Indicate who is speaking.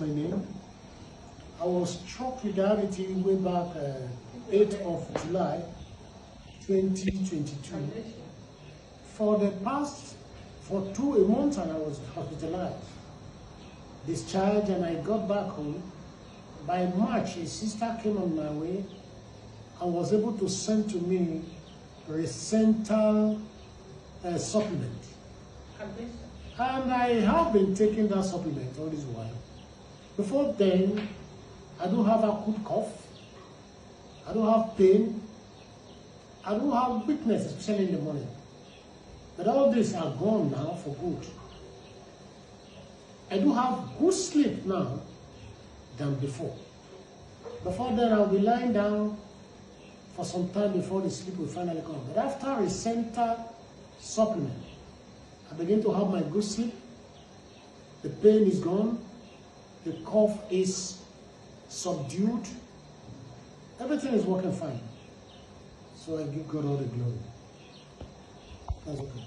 Speaker 1: my name. I was struck with diabetes way back 8th of July 2022. For a month and I was hospitalized, discharged, and I got back home. By March, a sister came on my way and was able to send to me Rocenta supplement. And I have been taking that supplement all this while. Before then, I don't have acute cough, I don't have pain, I don't have weakness, especially in the morning. But all these are gone now for good. I do have good sleep now than before. Before then, I'll be lying down for some time before the sleep will finally come. But after Rocenta supplement, I begin to have my good sleep. The pain is gone. The cough is subdued. Everything is working fine. So I give God all the glory. That's okay.